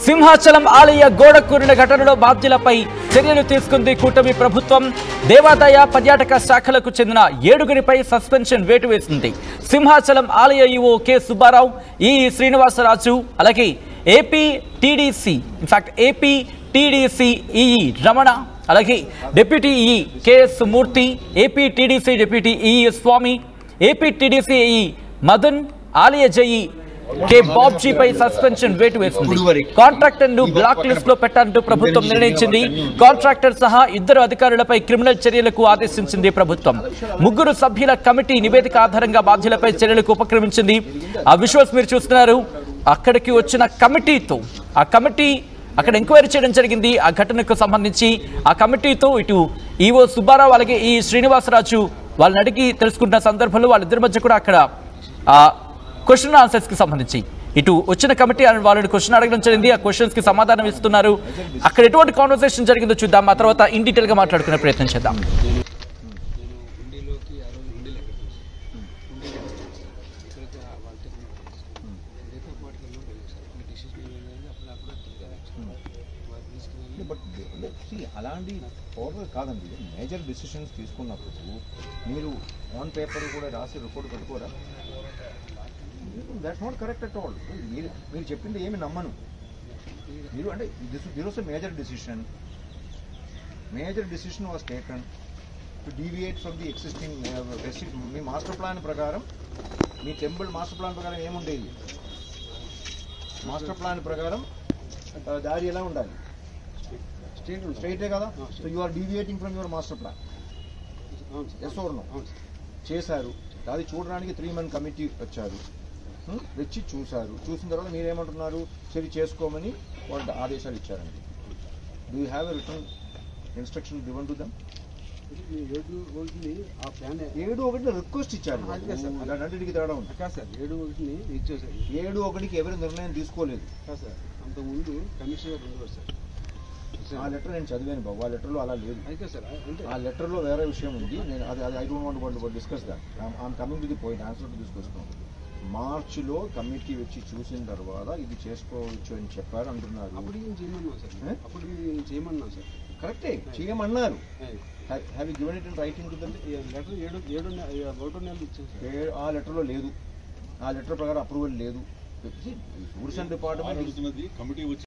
సింహాచలం ఆలయ గోడ కూలిన ఘటనలో బాధ్యులపై చర్యలు తీసుకుంది కూటమి ప్రభుత్వం. దేవాదాయ పర్యాటక శాఖలకు చెందిన 7గురిపై సస్పెన్షన్ వేటు వేసింది. సింహాచలం ఆలయ ఈవో కె సుబ్బారావు, ఈ శ్రీనివాసరాజు, అలాగే ఏపీ టీడీసీ ఈఈ రమణ, అలాగే డిప్యూటీ ఈఈ కెఎస్ మూర్తి, ఏపీ టీడీసీ డిప్యూటీ ఈఈ స్వామి, ఏపీ టీడీసీ ఈఈ మదన్, ఆలయ జేఈ కే బాబ్జీపై సస్పెన్షన్ వేటు వేసింది. కాంట్రాక్టర్ను బ్లాక్ లిస్ట్ లో పెట్టాలంటూ ప్రభుత్వం నిర్ణయించింది. కాంట్రాక్టర్ సహా 2 అధికారులపై క్రిమినల్ చర్యలకు ఆదేశించింది ప్రభుత్వం. 3 సభ్యుల కమిటీ నివేదిక ఆధారంగా బాధ్యులపై చర్యలకు ఉపక్రమించింది. ఆ విజువల్స్ మీరు చూస్తున్నారు. అక్కడికి వచ్చిన కమిటీతో ఆ కమిటీ అక్కడ ఎంక్వైరీ చేయడం జరిగింది. ఆ ఘటనకు సంబంధించి ఆ కమిటీతో ఇటు ఈవో సుబ్బారావు అలాగే ఈ శ్రీనివాసరాజు వాళ్ళని అడిగి తెలుసుకుంటున్న సందర్భంలో వాళ్ళిద్దరి మధ్య కూడా అక్కడ క్వశ్చన్ ఆన్సర్స్ కి సంబంధించి ఇటు వచ్చిన కమిటీ వాళ్ళని క్వశ్చన్ అడగడం జరిగింది. ఆ క్వశ్చన్స్ కి సమాధానం ఇస్తున్నారు. అక్కడ ఎటువంటి కాన్వర్సేషన్ జరిగిందో చూద్దాం. ఆ తర్వాత ఇన్ డీటెయిల్ గా మాట్లాడుకునే ప్రయత్నం చేద్దాం. అలాంటి ఫార్వర్డ్ కాదండి. మేజర్ డిసిషన్స్ తీసుకున్నప్పుడు మీరు ఆన్ పేపర్ కూడా రాసి రిపోర్ట్ పెట్టుకోరా? That's not correct at all. మీరు చెప్పింది ఏమి నమ్మను. మీరు అంటే this was a major decision was taken to deviate from the existing మీ మాస్టర్ ప్లాన్ ప్రకారం. మీ టెంపుల్ మాస్టర్ ప్లాన్ ప్రకారం ఏముండేది? మాస్టర్ ప్లాన్ ప్రకారం దారి ఎలా ఉండాలి? స్ట్రైటే కదా. So you are deviating from your master plan. Yes or no? చేశారు. అది చూడడానికి 3-man కమిటీ వచ్చారు, వచ్చి చూశారు. చూసిన తర్వాత మీరేమంటున్నారు? సరి చేసుకోమని వాళ్ళు ఆదేశాలు ఇచ్చారండి. Do you have a return instruction given to them? 7-1 request ఇచ్చారు. అన్నిటికీ తేడా ఉంది. 7-1కి ఎవరు నిర్ణయం తీసుకోలేదు. అంతకుముందు కమిషనర్ ఉండేవారు సార్. ఆ లెటర్ నేను చదివాను బాబు. ఆ లెటర్లో అలా లేదు. ఆ లెటర్లో వేరే విషయం ఉంది. నేను అది I don't want discuss that. I'm coming to the point. Answer to this question. మార్చిలో కమిటీ వచ్చి చూసిన తర్వాత ఇది చేసుకోవచ్చు అని చెప్పారు అంటున్నారు. అప్పుడు చేయమన్నా సార్. కరెక్టే, చేయమన్నారు. Have you given it in writing to them? Letter 7 నెలలు ఇచ్చాను సార్. ఆ లెటర్లో లేదు. ఆ లెటర్ ప్రకారం అప్రూవల్ లేదు. Tourism department